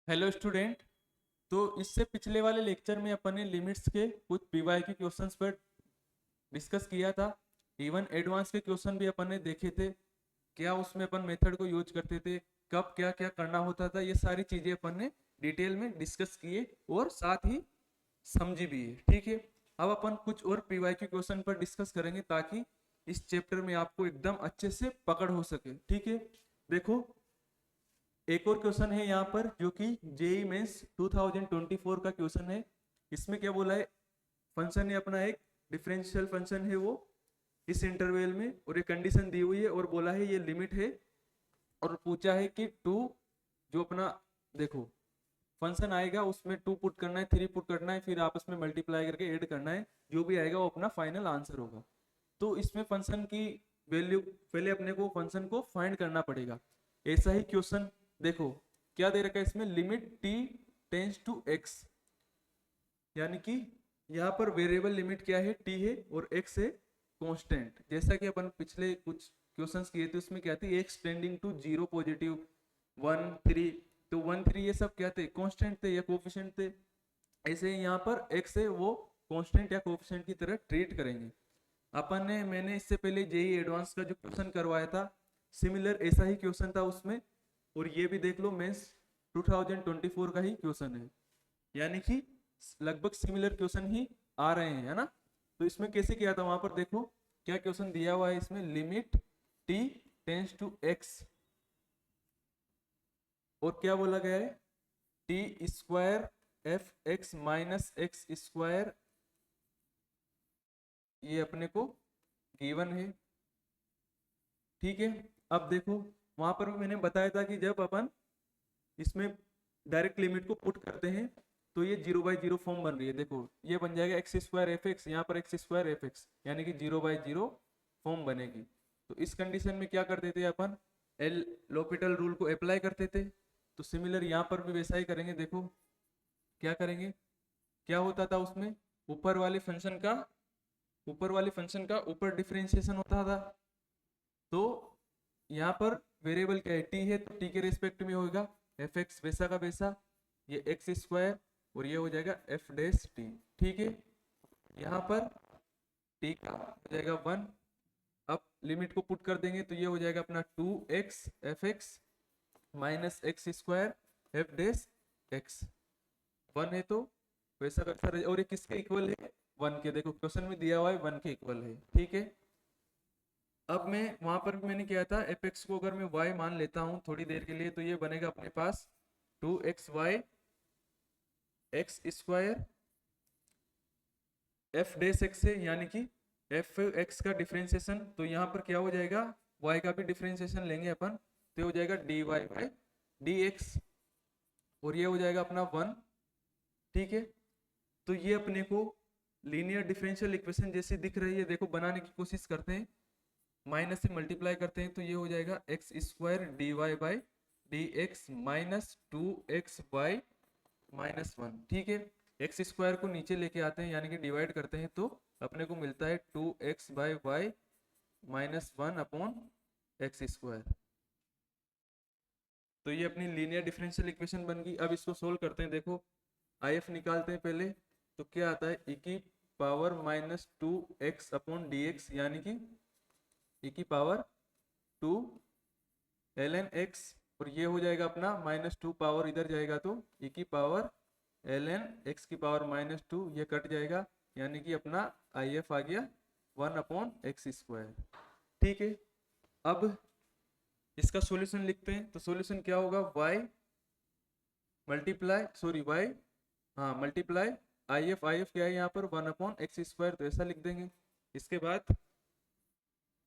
Hello student. तो इससे पिछले वाले लेक्चर में अपन ने लिमिट्स के कुछ पीवाई के क्वेश्चंस पर डिस्कस किया था। इवन एडवांस के क्वेश्चन भी अपन ने देखे थे। क्या उसमें अपन मेथड को यूज करते थे, कब क्या क्या करना होता था, ये सारी चीजें अपन ने डिटेल में डिस्कस किए और साथ ही समझी भी है। ठीक है, अब अपन कुछ और पीवाई के क्वेश्चन पर डिस्कस करेंगे ताकि इस चैप्टर में आपको एकदम अच्छे से पकड़ हो सके। ठीक है, देखो एक और क्वेश्चन है यहाँ पर जो कि जेई मेंस 2024 का क्वेश्चन है। इसमें क्या बोला है, फंक्शन है अपना एक डिफरेंशियल फंक्शन है वो इस इंटरवल में, और ये कंडीशन दी हुई है और बोला है ये लिमिट है, और पूछा है कि टू जो अपना देखो फंक्शन आएगा उसमें टू पुट करना है, थ्री पुट करना है, फिर आपस में मल्टीप्लाई करके ऐड करना है, जो भी आएगा वो अपना फाइनल आंसर होगा। तो इसमें फंक्शन की वैल्यू पहले अपने को फंक्शन को फाइंड करना पड़ेगा। ऐसा ही क्वेश्चन देखो क्या दे रखा है इसमें, limit t tends to x, यानी कि यहाँ पर वेरिएबल लिमिट क्या है, t है और x है कांस्टेंट। जैसा कि अपन पिछले कुछ क्वेश्चंस किए थे उसमें क्या थे, x टेंडिंग टू 0 पॉजिटिव 1 3, तो 1 3 ये सब क्या थे, कांस्टेंट थे या कोफिशिएंट थे। ऐसे यहाँ पर x है वो कांस्टेंट या कोफिशिएंट की तरह ट्रीट करेंगे अपन ने। मैंने इससे पहले जेई एडवांस का जो क्वेश्चन करवाया था सिमिलर ऐसा ही क्वेश्चन था उसमें, और ये भी देख लो मेंस 2024 का ही क्वेश्चन है, यानी कि लगभग सिमिलर क्वेश्चन ही आ रहे हैं, है ना। तो इसमें कैसे किया था, वहां पर देखो क्या क्वेश्चन दिया हुआ है इसमें, limit t tends to x, और क्या बोला गया है, T square F X minus X square, ये अपने को गिवन है। ठीक है, अब देखो वहां पर भी मैंने बताया था कि जब अपन इसमें डायरेक्ट लिमिट को पुट करते हैं तो ये 0/0 फॉर्म बन रही है। देखो ये बन जाएगा एक्स स्क्वायर एफ एक्स, यहाँ पर एक्स स्क्वायर एफ एक्स, यानी कि 0/0 फॉर्म बनेगी। तो इस कंडीशन में क्या करते थे अपन, एल लॉपिटल रूल को अप्लाई करते थे। तो सिमिलर यहाँ पर भी वैसा ही करेंगे। देखो क्या करेंगे, क्या होता था उसमें, ऊपर वाले फंक्शन का ऊपर डिफरेंशिएशन होता था। तो यहाँ पर वेरिएबल क्या है, टी है, तो टी के रेस्पेक्ट में होगा एफ एक्स वैसा का वैसा, ये एक्स स्क्वायर और ये हो जाएगा एफ डैश टी। ठीक है, यहाँ पर टी का हो जाएगा 1। अब लिमिट को पुट कर देंगे तो ये हो जाएगा अपना 2x F X minus X square F dash x. 1 है तो वैसा का वैसा, और ये किसके इक्वल है, 1 के। देखो क्वेश्चन में दिया हुआ है 1 के इक्वल है। ठीक है, अब मैं वहां पर भी मैंने किया था, एफ एक्स को अगर मैं y मान लेता हूं थोड़ी देर के लिए, तो ये बनेगा अपने पास 2xy x square F dash x है, यानी कि एफ एक्स का डिफरेंशिएशन, तो यहाँ पर क्या हो जाएगा, y का भी डिफरेंशिएशन लेंगे अपन, तो हो जाएगा dy बाई डी एक्स, और ये हो जाएगा अपना 1। ठीक है, तो ये अपने को लीनियर डिफरेंशियल इक्वेशन जैसी दिख रही है। देखो बनाने की कोशिश करते हैं, माइनस से मल्टीप्लाई करते हैं तो ये हो जाएगा X square D Y by D X minus 2xy minus 1। ठीक है, एक्स स्क्वायर को नीचे लेके आते हैं यानी कि डिवाइड करते हैं, तो अपने को मिलता है 2x by Y minus 1 upon X square. तो ये अपनी लीनियर डिफरेंशियल इक्वेशन बन गई। अब इसको सोल्व करते हैं। देखो आई एफ निकालते हैं पहले, तो क्या आता है, ई की power minus 2x upon D x, यानी कि ई की पावर 2 ln x, और ये हो जाएगा अपना माइनस 2 पावर इधर जाएगा तो e की पावर ln x की पावर माइनस 2, ये कट जाएगा, यानी कि अपना if आ गया 1 अपॉन एक्स स्क्वायर। ठीक है, अब इसका सॉल्यूशन लिखते हैं। तो सॉल्यूशन क्या होगा, y मल्टीप्लाई सॉरी y, हाँ मल्टीप्लाई if क्या है यहाँ पर 1 अपॉन एक्स स्क्वायर, तो ऐसा लिख देंगे। इसके बाद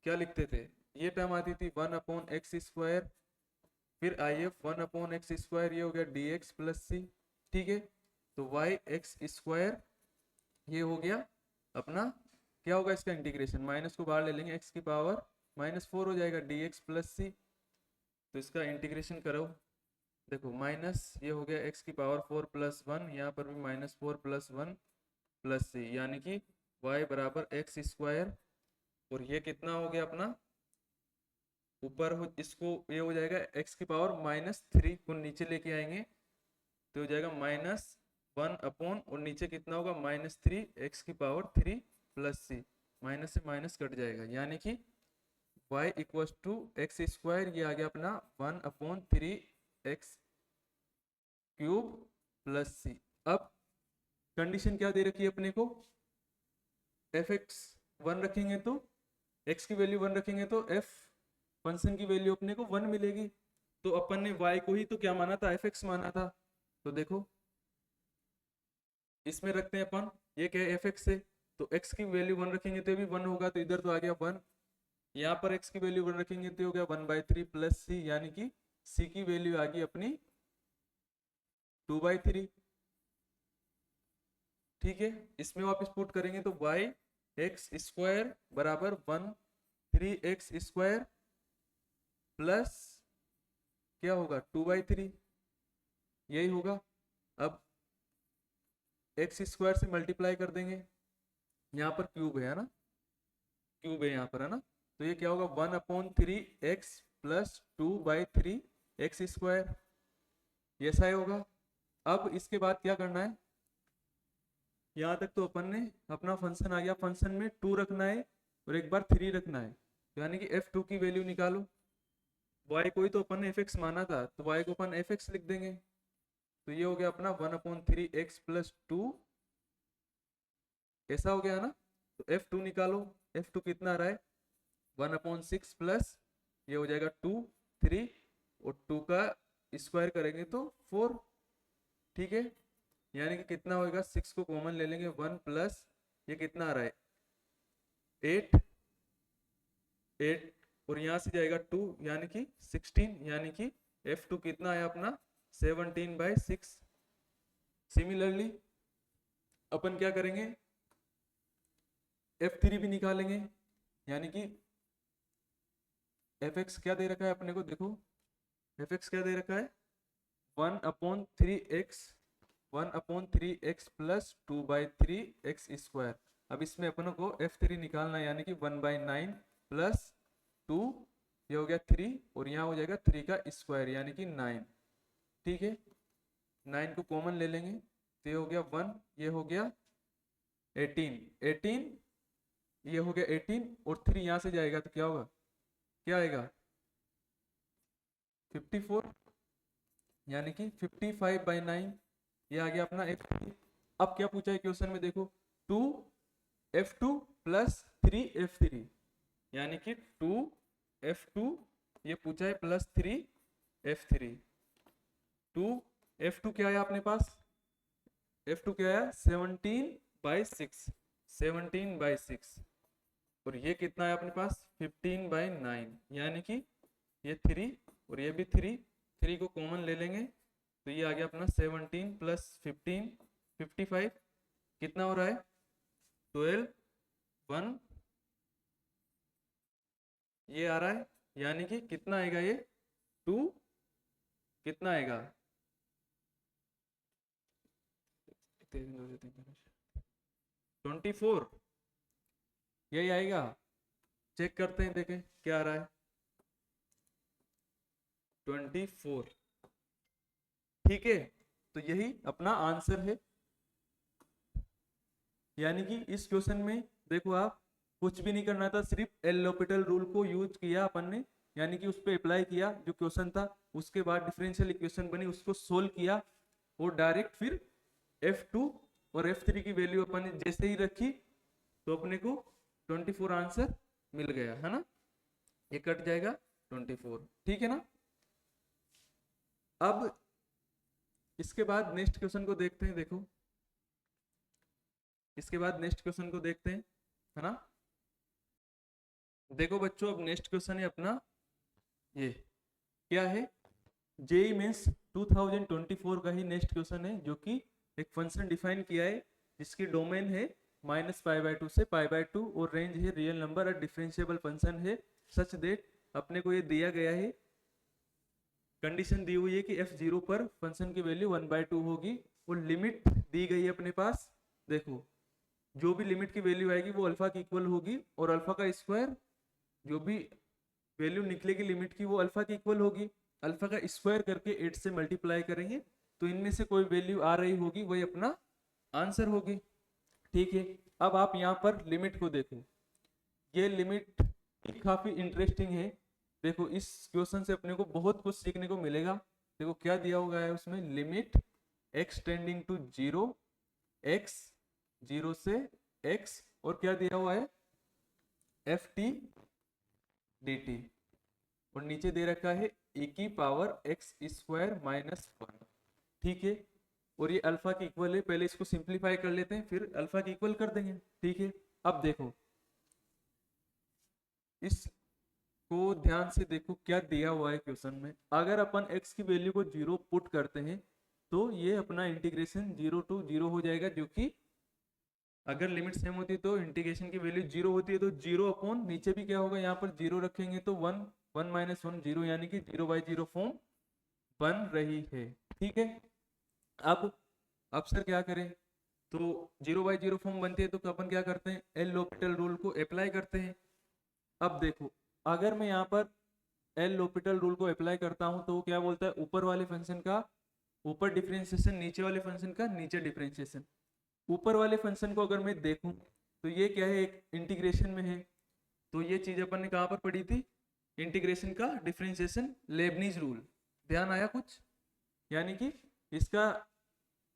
क्या लिखते थे, ये टर्म आती थी 1 अपॉन एक्स स्क्वायर, फिर I F 1 upon X square, ये हो गया डी एक्स प्लस सी। ठीक है, तो वाई एक्स स्क्वायर ये हो गया अपना, क्या होगा इसका इंटीग्रेशन, माइनस को बाहर ले लेंगे, एक्स की पावर -4 हो जाएगा डी एक्स प्लस सी। तो इसका इंटीग्रेशन करो, देखो माइनस ये हो गया एक्स की पावर 4 प्लस 1, यहाँ पर भी -4 प्लस 1 प्लस सी, यानी कि वाई बराबर एक्स स्क्वायर, और ये कितना हो गया अपना ऊपर हो, इसको ये हो जाएगा एक्स की पावर -3 को नीचे लेके आएंगे, तो हो जाएगा -1 अपॉन, और नीचे कितना होगा -3 x⁻³ माइनस से माइनस कट जाएगा, यानी कि y इक्वल्स टू x², ये आ गया अपना 1/3 x³ + c। अब कंडीशन क्या दे रखी है अपने को, f(x) 1 रखेंगे तो x की वैल्यू 1 रखेंगे तो f फंक्शन की वैल्यू अपने को 1 मिलेगी। तो अपन ने y को ही तो क्या माना था, f(x) माना था। तो देखो इसमें रखते हैं अपन, ये क्या है f(x) है, तो x की वैल्यू 1 रखेंगे तो भी 1 होगा, तो इधर तो आ गया 1। यहाँ पर x की वैल्यू 1 रखेंगे तो हो गया 1/3 + c, यानी कि c की वैल्यू आ गई अपनी 2/3। ठीक है, इसमें वापस पुट करेंगे तो y(x² = 1/3x² प्लस क्या होगा 2/3, यही होगा। अब x² से मल्टीप्लाई कर देंगे, यहाँ पर क्यूब है ना, क्यूब है यहाँ पर है ना, तो ये क्या होगा 1/3x + 2/3x², ये ऐसा ही होगा। अब इसके बाद क्या करना है, यहाँ तक तो अपन ने अपना फंक्शन आ गया, फंक्शन में 2 रखना है और एक बार 3 रखना है, यानी कि f2 की वैल्यू निकालो। y को ही तो अपन ने fx माना था, तो y को अपन fx लिख देंगे, तो ये हो गया अपना 1/3x + 2, ऐसा हो गया ना। तो f2 निकालो, f2 कितना आ रहा है 1/6 प्लस ये हो जाएगा 2 3 और 2 का स्क्वायर करेंगे तो 4। ठीक है, यानी कि कितना होगा, 6 को कॉमन ले लेंगे, 1 प्लस ये कितना आ रहा है 8 8 और यहाँ से जाएगा 2 यानी कि 16, यानी कि f2 कितना है अपना 17/6। सिमिलरली अपन क्या करेंगे, f3 भी निकालेंगे, यानी कि fx क्या दे रखा है अपने को, देखो fx क्या दे रखा है 1/3x + 2/3x²। अब इसमें अपनों को f3 निकालना है, यानी कि 1/9 + 2, ये हो गया 3 और यहाँ हो जाएगा 3 का स्क्वायर यानी कि 9। ठीक है, 9 को कॉमन ले लेंगे तो ये हो गया 1, ये हो गया 18 ये हो गया 18 और 3 यहाँ से जाएगा तो क्या होगा, क्या आएगा 54, यानी कि 55/9, ये आ गया अपना f3। अब क्या पूछा है क्वेश्चन में, देखो 2f2 + 3f3, यानी कि 2f2 ये पूछा है + 3f3। 2f2 क्या है अपने पास, f2 क्या है 17/6, 17/6 और ये कितना है अपने पास 15/9, यानी कि ये 3 और ये भी 3, 3 को कॉमन ले लेंगे तो ये आ गया अपना 17 + 15 55, कितना हो रहा है 12 1, ये आ रहा है, यानी कि कितना आएगा ये 2, कितना आएगा 24, यही आएगा। चेक करते हैं, देखें क्या आ रहा है 24। ठीक है, तो यही अपना आंसर है, यानी कि इस क्वेश्चन में देखो आप कुछ भी नहीं करना था, सिर्फ एल l'Hopital रूल को यूज किया अपन ने, यानी कि उस पर अप्लाई किया जो क्वेश्चन था, उसके बाद डिफरेंशियल इक्वेशन बनी उसको सोल्व किया और डायरेक्ट फिर f2 और f3 की वैल्यू अपन ने जैसे ही रखी तो अपने को 24 आंसर मिल गया है ना, ये कट जाएगा 24। ठीक है ना। अब इसके बाद नेक्स्ट क्वेश्चन को देखते हैं, देखो इसके बाद नेक्स्ट क्वेश्चन को देखते हैं, है ना। देखो बच्चों, अब नेक्स्ट क्वेश्चन है अपना, ये क्या है जेई मेंस 2024 का ही नेक्स्ट क्वेश्चन है, जो कि एक फंक्शन डिफाइन किया है जिसकी डोमेन है -π/2 से π/2 और रेंज है रियल नंबर और डिफरेंशिएबल फंक्शन है सच दैट, अपने को ये दिया गया है, कंडीशन दी हुई है कि f0 पर फंक्शन की वैल्यू 1/2 होगी और लिमिट दी गई है अपने पास। देखो जो भी लिमिट की वैल्यू आएगी वो अल्फा की इक्वल होगी और अल्फा का स्क्वायर जो भी वैल्यू निकलेगी लिमिट की वो अल्फा की इक्वल होगी, अल्फा का स्क्वायर करके 8 से मल्टीप्लाई करेंगे तो इनमें से कोई वैल्यू आ रही होगी वही अपना आंसर होगी। ठीक है, अब आप यहाँ पर लिमिट को देखो, ये लिमिट काफी इंटरेस्टिंग है। देखो इस क्वेश्चन से अपने को बहुत कुछ सीखने को मिलेगा। देखो क्या दिया हुआ है उसमें, limit x tending to 0, x 0 से x, और क्या दिया हुआ है एफ टी डी टी, और नीचे दे रखा है e की पावर x स्क्वायर माइनस 1। ठीक है, और ये अल्फा की इक्वल है, पहले इसको सिंप्लीफाई कर लेते हैं फिर अल्फा की इक्वल कर देंगे। ठीक है, अब देखो इस को ध्यान से देखो क्या दिया हुआ है क्वेश्चन में। अगर अपन x की वैल्यू को 0 पुट करते हैं तो ये अपना इंटीग्रेशन 0 टू 0 हो जाएगा, जो कि अगर लिमिट सेम होती है तो इंटीग्रेशन की वैल्यू 0 होती है, तो 0 अपॉन नीचे भी क्या होगा, यहाँ पर 0 रखेंगे तो 1, 1 माइनस 1 0, यानी कि 0/0 फॉर्म बन रही है। ठीक है, अब सर क्या करें, तो 0/0 फॉर्म बनती है तो अपन क्या करते हैं, एल l'Hopital रूल को अप्लाई करते हैं। अब देखो अगर मैं यहाँ पर एल l'Hopital रूल को अप्लाई करता हूँ तो क्या बोलता है, ऊपर वाले फंक्शन का ऊपर डिफरेंशिएशन, नीचे वाले फंक्शन का नीचे डिफरेंशिएशन। ऊपर वाले फंक्शन को अगर मैं देखूं तो ये क्या है, एक इंटीग्रेशन में है, तो ये चीज अपन ने कहाँ पर पढ़ी थी, इंटीग्रेशन का डिफरेंशिएशन लेबनीज रूल, ध्यान आया कुछ, यानी कि इसका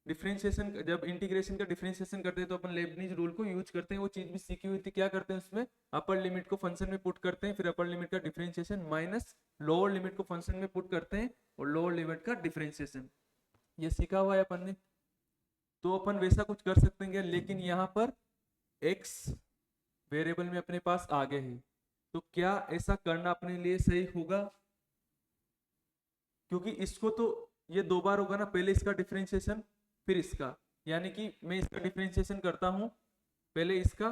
डिफरेंशिएशन, जब इंटीग्रेशन का डिफरेंशिएशन करते हैं तो अपन लेबनीज रूल को यूज करते हैं। वो चीज भी सीखी हुई थी, क्या करते हैं उसमें, अपर लिमिट को फंक्शन में पुट करते हैं, फिर अपर लिमिट का डिफरेंशिएशन माइनस लोअर लिमिट को फंक्शन में पुट करते हैं और लोअर लिमिट का डिफरेंशिएशन, ये सीखा हुआ है अपन ने। तो अपन वैसा कुछ कर सकते हैं, लेकिन यहाँ पर x वेरिएबल में अपने पास आ गए हैं, तो क्या ऐसा करना अपने लिए सही होगा, क्योंकि इसको तो ये दो बार होगा ना, पहले इसका डिफरेंशिएशन फिर इसका, यानी कि मैं इसका डिफरेंशिएशन करता हूं पहले इसका,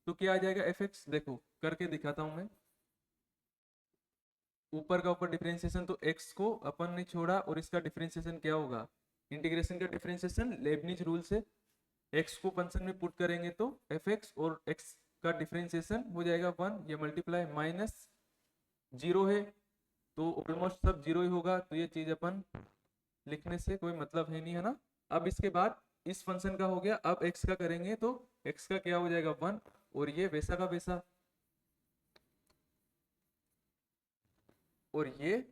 तो क्या आ जाएगा fx, देखो करके दिखाता हूं मैं। ऊपर का ऊपर डिफरेंशिएशन, तो x को अपन ने छोड़ा और इसका डिफरेंशिएशन क्या होगा, इंटीग्रेशन का डिफरेंशिएशन लेबनीज रूल से x को फंक्शन में पुट करेंगे तो fx, और x का डिफरेंशिएशन हो जाएगा 1, ये मल्टीप्लाई माइनस 0 है तो ऑलमोस्ट सब 0 ही होगा, तो ये चीज अपन लिखने से कोई मतलब है नहीं, है ना। अब इसके बाद इस फंक्शन का हो गया, अब x का करेंगे तो x का क्या हो जाएगा 1, और ये वैसा का वैसा, और ये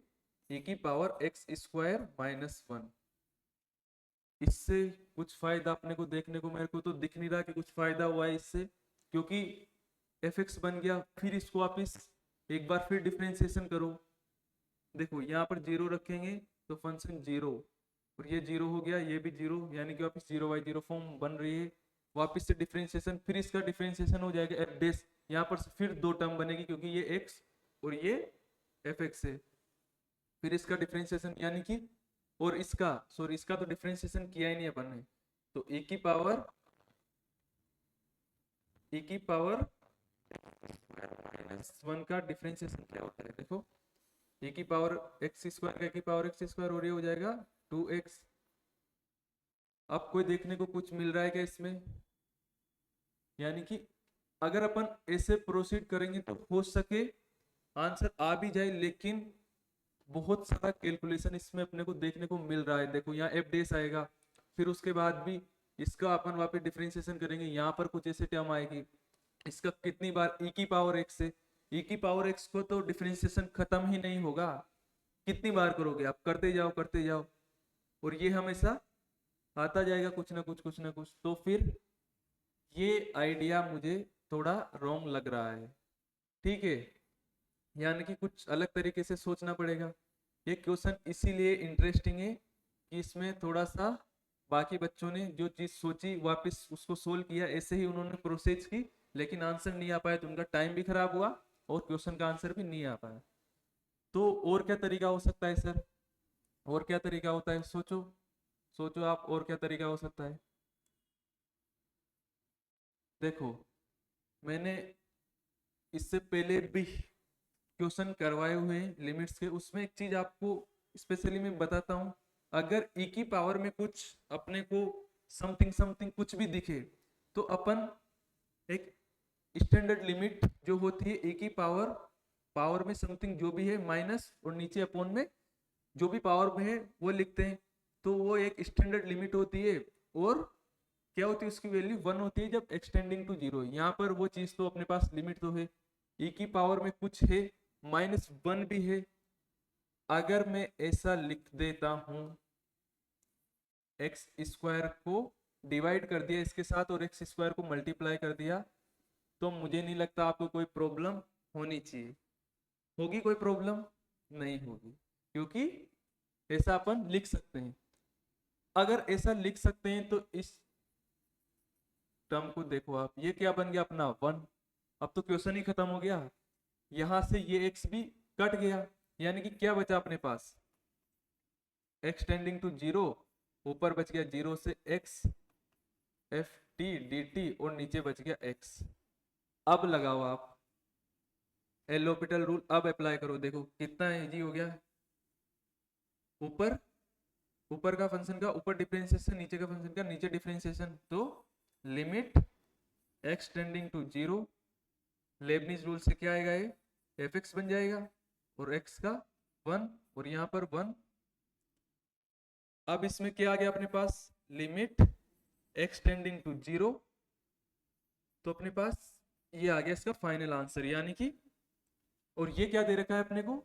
e की पावर x स्क्वायर माइनस 1। इससे कुछ फायदा अपने को देखने को, मेरे को तो दिख नहीं रहा कि कुछ फायदा हुआ है इससे, क्योंकि fx बन गया, फिर इसको वापिस एक बार फिर डिफरेंशिएशन करो, देखो यहाँ पर 0 रखेंगे तो फंक्शन 0, और ये 0 हो गया, ये भी 0, यानी कि वापस 0/0 फॉर्म बन रही है। वापस से डिफरेंशिएशन, फिर इसका डिफरेंशिएशन हो जाएगा एफ डैश, यहाँ पर फिर दो टर्म बनेगी क्योंकि ये x और ये fx है, फिर इसका डिफरेंशिएशन, यानी कि, और इसका सॉरी इसका तो डिफरेंशिएशन किया ही नहीं अपन ने, तो e की पावर -1 का डिफरेंशिएशन क्या होता है, देखो e की पावर x स्क्वायर का e की पावर x स्क्वायर, और ये हो जाएगा 2x। अब कोई देखने को कुछ मिल रहा है क्या इसमें, यानी कि अगर अपन ऐसे प्रोसीड करेंगे तो हो सके आंसर आ भी जाए, लेकिन बहुत सारा कैलकुलेशन इसमें अपने को देखने को मिल रहा है। देखो यहाँ एफ डेस आएगा, फिर उसके बाद भी इसका अपन वापस डिफरेंशिएशन करेंगे, यहाँ पर कुछ ऐसे टर्म आएगी, इसका कितनी बार e की पावर x से, e की पावर x को तो डिफरेंशिएशन खत्म ही नहीं होगा, कितनी बार करोगे आप, करते जाओ, और ये हमेशा आता जाएगा कुछ ना कुछ, तो फिर ये आइडिया मुझे थोड़ा रॉन्ग लग रहा है। ठीक है, यानी कि कुछ अलग तरीके से सोचना पड़ेगा। ये क्वेश्चन इसीलिए इंटरेस्टिंग है कि इसमें थोड़ा सा बाकी बच्चों ने जो चीज सोची वापस उसको सोल्व किया, ऐसे ही उन्होंने प्रोसेस की, लेकिन आंसर नहीं आ पाया, तो उनका टाइम भी खराब हुआ और क्वेश्चन का आंसर भी नहीं आ पाया। तो और क्या तरीका हो सकता है सर, और क्या तरीका होता है, सोचो आप, और क्या तरीका हो सकता है। देखो मैंने इससे पहले भी क्वेश्चन करवाए हुए हैं लिमिट्स के, उसमें एक चीज आपको स्पेशली मैं बताता हूं, अगर e की पावर में कुछ अपने को समथिंग कुछ भी दिखे, तो अपन एक स्टैंडर्ड लिमिट जो होती है e की पावर में समथिंग जो भी है माइनस, और नीचे अपॉन में जो भी पावर में है वो लिखते हैं। तो वो एक स्टैंडर्ड लिमिट होती है, और क्या होती है उसकी वैल्यू 1 होती है जब एक्सटेंडिंग टू 0। यहाँ पर वो चीज तो अपने पास लिमिट तो है, e की पावर में कुछ है, -1 भी है। अगर मैं ऐसा लिख देता हूं, एक्स स्क्वायर को डिवाइड कर दिया इसके साथ और एक्स स्क्वायर को मल्टीप्लाई कर दिया, तो मुझे नहीं लगता आपको कोई प्रॉब्लम होनी चाहिए। होगी कोई प्रॉब्लम? नहीं होगी, क्योंकि ऐसा अपन लिख सकते हैं। अगर ऐसा लिख सकते हैं तो इस टर्म को देखो आप, ये क्या बन गया अपना 1। अब तो क्वेश्चन ही खत्म हो गया, यहां से ये x भी कट गया, यानी कि क्या बचा अपने पास, x टेंडिंग टू 0, ऊपर बच गया 0 से x F T D T, और नीचे बच गया x। अब लगाओ आप एल ऑपिटल रूल, अब अप्लाई करो, देखो कितना इजी हो गया। ऊपर ऊपर का फंक्शन का ऊपर डिफरेंशिएशन, नीचे का फंक्शन का नीचे डिफरेंशिएशन, तो limit x tending to 0, Leibniz rule से क्या आएगा, ये एफ एक्स बन जाएगा, और x का 1, और यहाँ पर 1। अब इसमें क्या आ गया अपने पास, लिमिट x टेंडिंग टू 0, तो अपने पास ये आ गया इसका फाइनल आंसर, यानी कि, और ये क्या दे रखा है अपने को,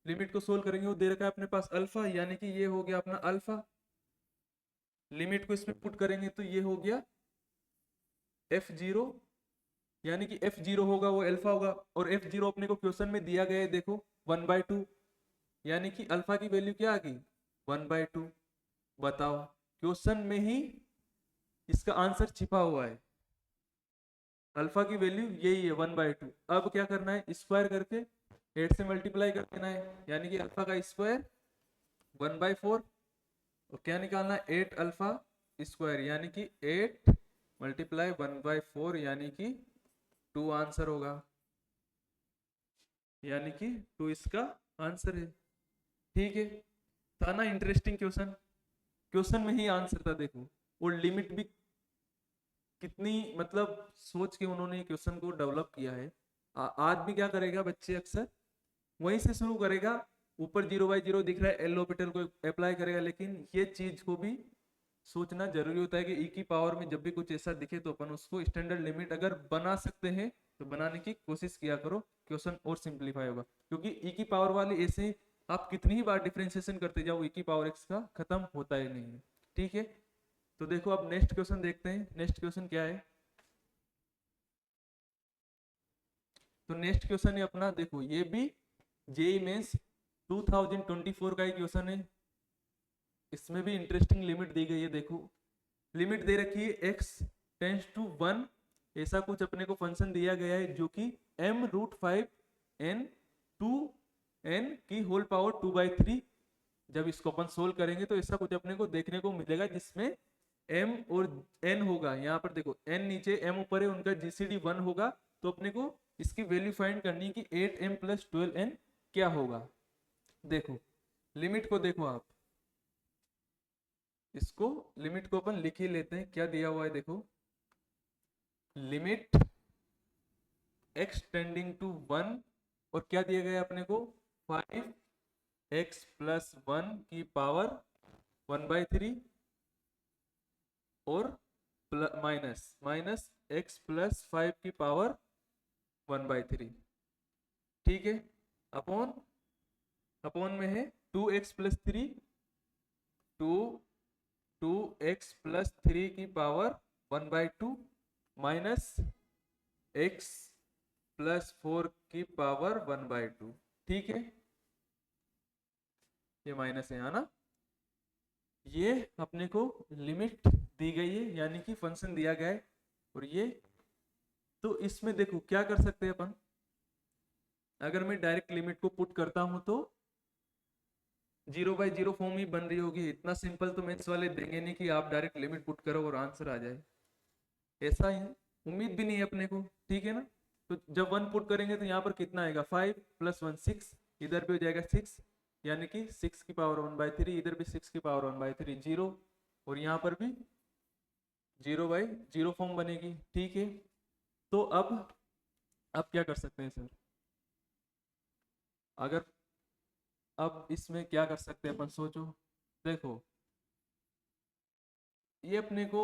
लिमिट को सोल्व करेंगे वो दे रखा है अपने पास अल्फा, यानी कि ये हो गया अपना अल्फा। लिमिट को इसमें पुट करेंगे तो ये हो गया f0, यानी कि f0 होगा वो अल्फा होगा, और f0 अपने को क्वेश्चन में दिया गया है, देखो 1/2, यानी कि अल्फा की वैल्यू क्या आ गई, 1/2। बताओ, क्वेश्चन में ही इसका आंसर छिपा हुआ है, अल्फा की वैल्यू यही है 1/2। अब क्या करना है, स्क्वायर करके 8 से मल्टीप्लाई कर देना है, यानी कि अल्फा का स्क्वायर 1/4, और क्या निकालना है, 8 अल्फा स्क्वायर, यानी कि 8 मल्टीप्लाई 1/4, यानी कि 2 आंसर होगा, यानी कि 2 इसका आंसर है। ठीक है, था ना इंटरेस्टिंग क्वेश्चन, क्वेश्चन में ही आंसर था देखो, और लिमिट भी कितनी मतलब सोच के उन्होंने क्वेश्चन को डेवलप किया है। आदमी क्या करेगा, बच्चे अक्सर वहीं से शुरू करेगा, ऊपर 0/0 दिख रहा है, एल ऑर्बिटल को अप्लाई करेगा, लेकिन ये चीज को भी सोचना जरूरी होता है कि ई की पावर में जब भी कुछ ऐसा दिखे तो अपन उसको स्टैंडर्ड लिमिट अगर बना सकते हैं तो बनाने की कोशिश किया करो, क्वेश्चन और सिंप्लीफाई होगा। क्योंकि ई की पावर वाले ऐसे आप कितनी ही बार डिफरेंशिएशन करते जाओ, ई की पावर एक्स का खत्म होता ही नहीं है। ठीक है, तो देखो अब नेक्स्ट क्वेश्चन देखते हैं, नेक्स्ट क्वेश्चन क्या है। तो नेक्स्ट क्वेश्चन है अपना, देखो ये भी जेईई मेंस 2024 का ही क्वेश्चन है, इसमें भी इंटरेस्टिंग लिमिट दी गई है। देखो लिमिट दे रखी है x टेंस टू 1, ऐसा कुछ अपने को फंक्शन दिया गया है जो कि m√5n 2n की होल पावर 2/3। जब इसको अपन सोल्व करेंगे तो ऐसा कुछ अपने को देखने को मिलेगा जिसमें m और n होगा, यहाँ पर देखो n नीचे m ऊपर है, उनका जीसीडी 1 होगा, तो अपने को इसकी वैल्यू फाइंड करनी कि 8m + 12n क्या होगा। देखो लिमिट को देखो आप, इसको लिमिट को अपन लिख ही लेते हैं, क्या दिया हुआ है देखो, लिमिट x टेंडिंग टू 1, और क्या दिया गया अपने को 5x + 1 की पावर 1/3, और माइनस x + 5 की पावर 1/3। ठीक है, अपॉन अपॉन में है 2x + 3, 2x + 3 की पावर 1/2, माइनस x + 4 की पावर 1/2। ठीक है, ये माइनस है ना, ये अपने को लिमिट दी गई है, यानी कि फंक्शन दिया गया है, और ये तो इसमें देखो क्या कर सकते हैं अपन, अगर मैं डायरेक्ट लिमिट को पुट करता हूं तो 0/0 फॉर्म ही बन रही होगी। इतना सिंपल तो मैथ्स वाले देंगे नहीं कि आप डायरेक्ट लिमिट पुट करो और आंसर आ जाए, ऐसा ही उम्मीद भी नहीं है अपने को। ठीक है ना, तो जब 1 पुट करेंगे तो यहाँ पर कितना आएगा, 5 + 1 6, इधर भी हो जाएगा 6, यानी कि 6 की पावर 1/3, इधर भी 6 की पावर 1/3, 0, और यहाँ पर भी 0/0 फॉर्म बनेगी। ठीक है, तो अब क्या कर सकते हैं सर, अगर अब इसमें क्या कर सकते हैं अपन, सोचो। देखो ये अपने को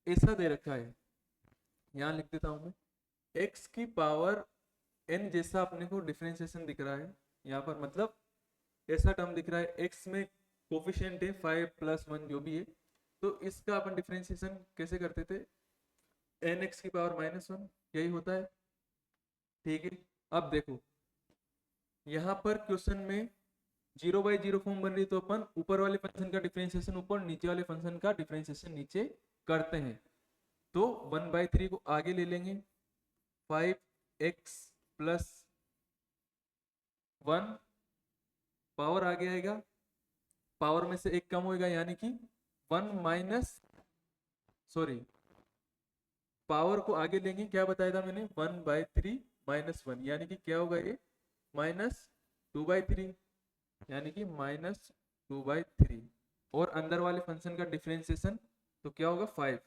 ऐसा दे रखा है, यहाँ लिख देता हूं मैं, x की पावर n जैसा अपने को डिफरेंशिएशन दिख रहा है यहाँ पर, मतलब ऐसा टर्म दिख रहा है, x में कोफिशिएंट है 5+1 जो भी है, तो इसका अपन डिफरेंशिएशन कैसे करते थे, nx की पावर -1, यही होता है। ठीक है, अब देखो यहाँ पर क्वेश्चन में 0/0 फॉर्म बन रही, तो अपन ऊपर वाले फंक्शन का डिफरेंशिएशन ऊपर, नीचे वाले फंक्शन का डिफरेंशिएशन नीचे करते हैं। तो 1/3 को आगे ले लेंगे, 5x + 1 पावर आगे आएगा, पावर में से एक कम होगा यानी कि 1 माइनस, सॉरी पावर को आगे लेंगे, क्या बताया था मैंने, 1/3 -1 यानी कि क्या होगा ये, -2/3 यानी कि -2/3, और अंदर वाले फंक्शन का डिफरेंशिएशन तो क्या होगा 5,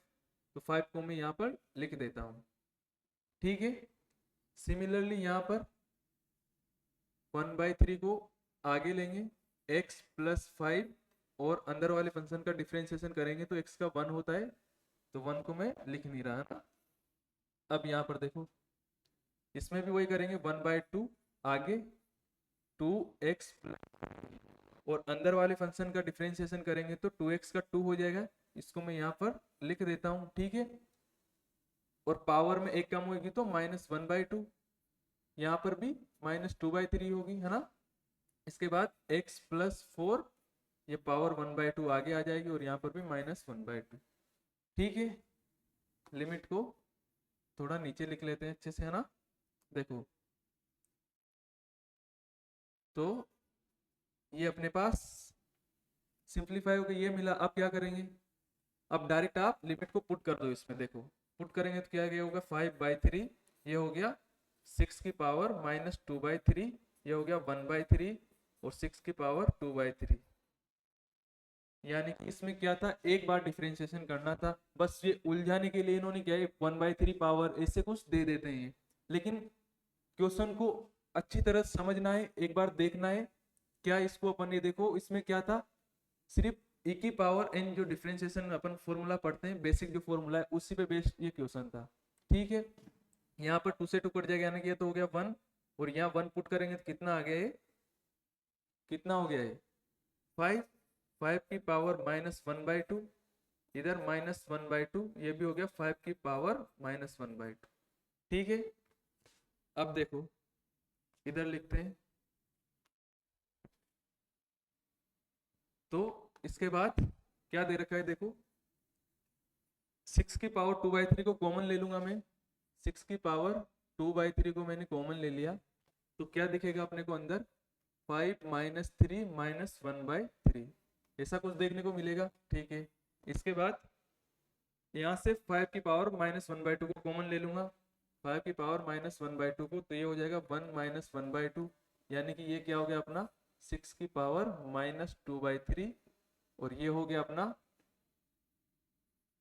तो 5 को मैं यहाँ पर लिख देता हूँ। ठीक है, सिमिलरली यहाँ पर 1/3 को आगे लेंगे, x + 5 और अंदर वाले फंक्शन का डिफरेंशिएशन करेंगे तो x का 1 होता है, तो 1 को मैं लिख नहीं रहा ना। अब यहाँ पर देखो इसमें भी वही करेंगे, 1/2 आगे 2x और अंदर वाले फंक्शन का डिफरेंशिएशन करेंगे तो 2x का 2 हो जाएगा, इसको मैं यहाँ पर लिख देता हूँ। ठीक है, और पावर में एक कम होगी तो -1/2, यहाँ पर भी -2/3 होगी, है ना। इसके बाद x + 4, ये पावर 1/2 आगे आ जाएगी और यहाँ पर भी -1/2। ठीक है, लिमिट को थोड़ा नीचे लिख लेते हैं अच्छे से, है ना। देखो तो ये अपने पास सिंप्लीफाई होकर ये मिला। अब क्या करेंगे, अब डायरेक्ट आप लिमिट को पुट कर दो इसमें, देखो पुट करेंगे तो क्या होगा, 5/3 ये हो गया 6 की पावर -2/3, ये हो गया 1/3 और 6 की पावर 2/3, यानी कि इसमें क्या था, एक बार डिफरेंशिएशन करना था, बस ये उलझाने के लिए इन्होंने क्या है 1/3 पावर ऐसे कुछ दे देते हैं, लेकिन क्वेश्चन को अच्छी तरह समझना है, एक बार देखना है क्या इसको अपन ये देखो, इसमें क्या था, सिर्फ e की पावर n जो डिफरेंशिएशन अपन फॉर्मूला पढ़ते हैं, बेसिक जो फॉर्मूला है उसी पे बेस्ड ये क्वेश्चन था। ठीक है, यहाँ पर 2 से 2 कट जाएगा यानी कि ये तो हो गया 1, और यहाँ 1 पुट करेंगे तो कितना आ गया है, कितना हो गया है 5, 5 की पावर -1/2, इधर -1/2, ये भी हो गया 5 की पावर -1/2। ठीक है, अब देखो इधर लिखते हैं, तो इसके बाद क्या दे रखा है, देखो 6 की पावर 2/3 को कॉमन ले लूंगा मैं, 6 की पावर 2/3 को मैंने कॉमन ले लिया, तो क्या दिखेगा अपने को अंदर, 5 - 3 -1/3, ऐसा कुछ देखने को मिलेगा। ठीक है, इसके बाद यहाँ से 5 की पावर -1/2 को कॉमन ले लूंगा, 5 की पावर -1/2 को, तो ये हो जाएगा 1 - 1/2, यानी कि ये क्या हो गया अपना 6 की पावर -2/3, और ये हो गया अपना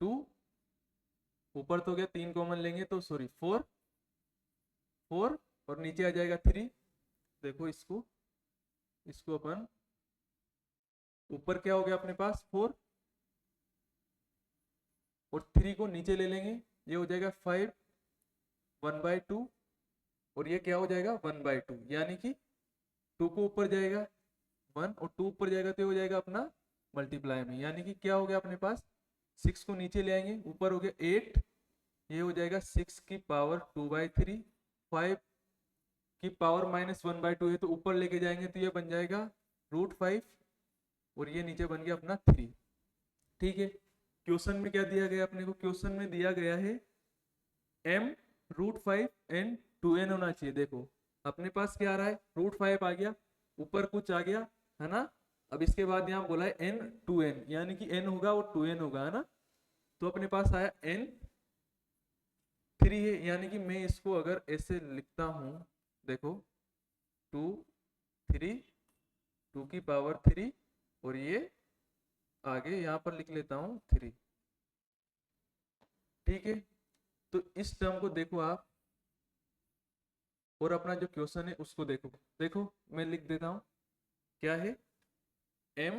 2, ऊपर तो गया 3 कॉमन लेंगे तो सॉरी 4, और नीचे आ जाएगा 3। देखो इसको इसको अपन ऊपर क्या हो गया अपने पास 4, और 3 को नीचे ले लेंगे, ये हो जाएगा 5, 1/2, और ये क्या हो जाएगा 1/2, यानी कि 2 को ऊपर जाएगा 1 और 2 ऊपर जाएगा तो हो जाएगा अपना मल्टीप्लाई में, यानी कि क्या हो गया अपने पास 6 को नीचे ले आएंगे, ऊपर हो गया 8, ये हो जाएगा 6 की पावर 2/3, 5 की पावर -1/2 है तो ऊपर लेके जाएंगे तो ये बन जाएगा √5, और ये नीचे बन गया अपना 3। ठीक है, क्वेश्चन में क्या दिया गया अपने को, क्वेश्चन में दिया गया है m √5 एंड 2n होना चाहिए। देखो अपने पास क्या आ रहा है, √5 आ गया, ऊपर कुछ आ गया, है ना। अब इसके बाद यहाँ बोला है n 2n, यानी कि n होगा और 2n होगा, है ना। तो अपने पास आया n 3 है, यानी कि मैं इसको अगर ऐसे लिखता हूं, देखो 2 3 2 की पावर 3, और ये आगे यहाँ पर लिख लेता हूं 3। ठीक है, तो इस टर्म को देखो आप, और अपना जो क्वेश्चन है उसको देखो, देखो मैं लिख देता हूं क्या है, m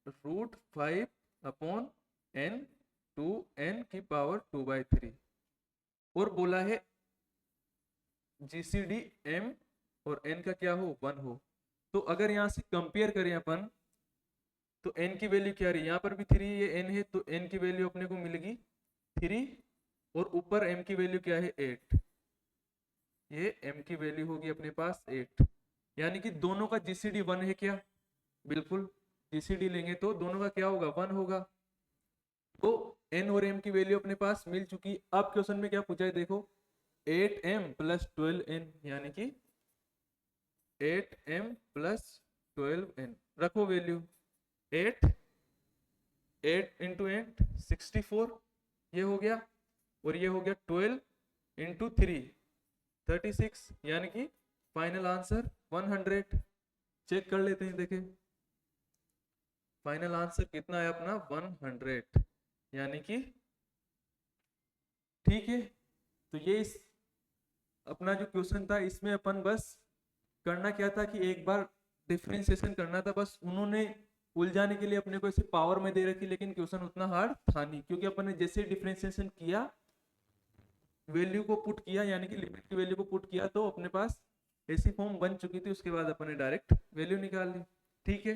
√5 upon n to n की पावर 2/3 और बोला है जीसीडी m और n का क्या हो 1 हो। तो अगर यहाँ से कंपेयर करें अपन तो n की वैल्यू क्या रही, यहाँ पर भी 3 ये n है तो n की वैल्यू अपने को मिलेगी 3 और ऊपर m की वैल्यू क्या है 8, ये m की वैल्यू होगी अपने पास 8, यानी कि दोनों का जीसीडी 1 है क्या, बिल्कुल जीसीडी लेंगे तो दोनों का क्या होगा 1 होगा। तो n और m की वैल्यू अपने पास मिल चुकी। अब क्वेश्चन में क्या पूछा है देखो 8m प्लस 12n यानी कि 8m प्लस 12n रखो वैल्यू 8 इंटू 8 64 ये हो गया और ये हो गया 12 इंटू 3 36 यानी कि फाइनल आंसर 100। चेक कर लेते हैं देखें फाइनल आंसर कितना है अपना 100 यानी कि ठीक है। तो ये इस अपना जो क्वेश्चन था इसमें अपन बस करना क्या था कि एक बार डिफरेंशिएशन करना था, बस उन्होंने उलझाने के लिए अपने को ऐसे पावर में दे रखी, लेकिन क्वेश्चन उतना हार्ड था नहीं क्योंकि अपन ने जैसे डिफरेंशिएशन किया वैल्यू को पुट किया यानी कि लिमिट की वैल्यू को पुट किया तो अपने पास ऐसी फॉर्म बन चुकी थी, उसके बाद अपन ने डायरेक्ट वैल्यू निकाल ली। ठीक है।